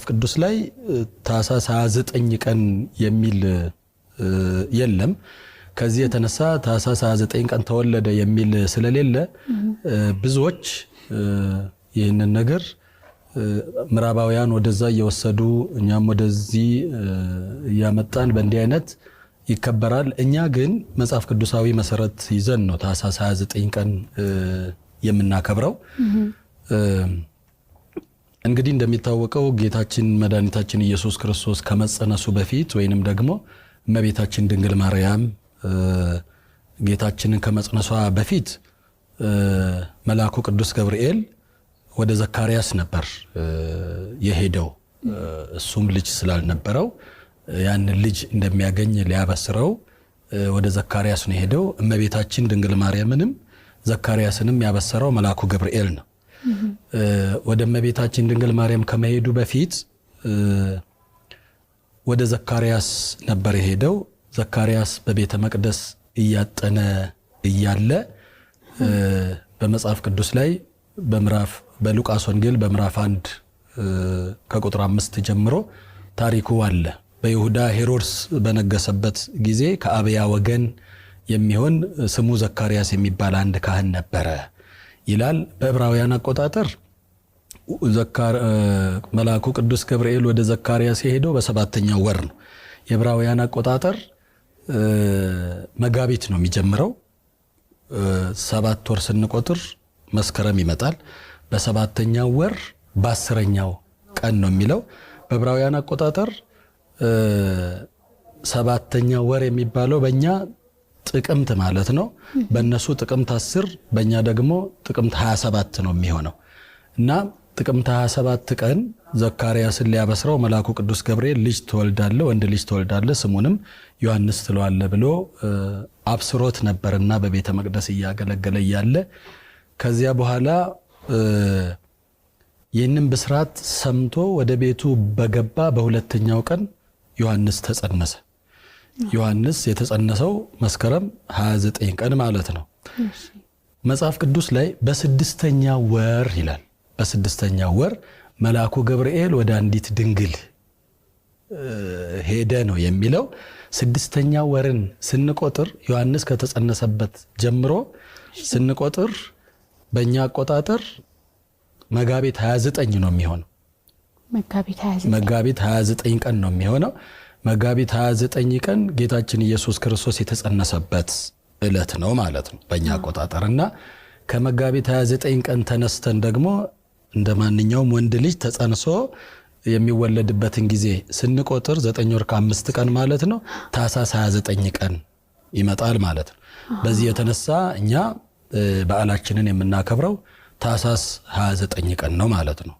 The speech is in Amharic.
ቅዱስ ላይ ታኅሳስ 29 ቀን የሚል የለም። ከዚህ የተነሳ ታኅሳስ 29 ቀን ተወለደ የሚል ስለሌለ ብዙዎች ይህንን ነገር ምዕራባውያን ወደዛ እየወሰዱ እኛም ወደዚህ ያመጣን በእንዲህ አይነት ይከበራል። እኛ ግን መጽሐፍ ቅዱሳዊ መሰረት ይዘን ነው ታኅሳስ 29 ቀን የምናከብረው። እንግዲህ እንደሚታወቀው ጌታችን መድኃኒታችን ኢየሱስ ክርስቶስ ከመጸነሱ በፊት ወይንም ደግሞ እመቤታችን ድንግል ማርያም ጌታችንን ከመጽነሷ በፊት መልአኩ ቅዱስ ገብርኤል ወደ ዘካርያስ ነበር የሄደው። እሱም ልጅ ስላልነበረው ያንን ልጅ እንደሚያገኝ ሊያበስረው ወደ ዘካርያስ ነው የሄደው። እመቤታችን ድንግል ማርያምንም ዘካርያስንም ያበሰረው መልአኩ ገብርኤል ነው። ወደ እመቤታችን ድንግል ማርያም ከመሄዱ በፊት ወደ ዘካርያስ ነበር የሄደው። ዘካርያስ በቤተ መቅደስ እያጠነ እያለ በመጽሐፍ ቅዱስ ላይ በሉቃስ ወንጌል በምዕራፍ 1 ከቁጥር 5 ጀምሮ ታሪኩ አለ። በይሁዳ ሄሮድስ በነገሰበት ጊዜ ከአብያ ወገን የሚሆን ስሙ ዘካርያስ የሚባል አንድ ካህን ነበረ ይላል። በዕብራውያን አቆጣጠር መልአኩ ቅዱስ ገብርኤል ወደ ዘካርያስ የሄደው በ7ኛው ወር ነው። የዕብራውያን አቆጣጠር መጋቢት ነው የሚጀምረው። 7 ወር ስንቆጥር መስከረም ይመጣል። በ7ኛው ወር በ10ኛው ቀን ነው የሚለው። በዕብራውያን አቆጣጠር 7ኛው ወር የሚባለው በእኛ ጥቅምት ማለት ነው። በእነሱ ጥቅምት 10 በእኛ ደግሞ ጥቅምት 27 ነው የሚሆነው እና ጥቅምት 27 ቀን ዘካርያስን ሊያበስረው መልአኩ ቅዱስ ገብርኤል ልጅ ትወልዳለህ፣ ወንድ ልጅ ትወልዳለህ፣ ስሙንም ዮሐንስ ትለዋለህ ብሎ አብስሮት ነበርና በቤተ መቅደስ እያገለገለ እያለ ከዚያ በኋላ ይህንን ብስራት ሰምቶ ወደ ቤቱ በገባ በሁለተኛው ቀን ዮሐንስ ተጸነሰ። ዮሐንስ የተጸነሰው መስከረም 29 ቀን ማለት ነው። መጽሐፍ ቅዱስ ላይ በ6ኛው ወር ይላል። በ6ኛው ወር መልአኩ ገብርኤል ወደ አንዲት ድንግል ሄደ ነው የሚለው። 6ኛው ወርን ስንቆጥር ዮሐንስ ከተጸነሰበት ጀምሮ ስንቆጥር በእኛ አቆጣጠር መጋቢት 29 ነው የሚሆነው። መጋቢት 29 ቀን ነው የሚሆነው። መጋቢት 29 ቀን ጌታችን ኢየሱስ ክርስቶስ የተጸነሰበት ዕለት ነው ማለት ነው በእኛ አቆጣጠርና ከመጋቢት 29 ቀን ተነስተን ደግሞ እንደ ማንኛውም ወንድ ልጅ ተጸንሶ የሚወለድበትን ጊዜ ስንቆጥር 9 ወር ከ5 ቀን ማለት ነው ታኅሳስ 29 ቀን ይመጣል ማለት ነው። በዚህ የተነሳ እኛ በዓላችንን የምናከብረው ታኅሳስ 29 ቀን ነው ማለት ነው።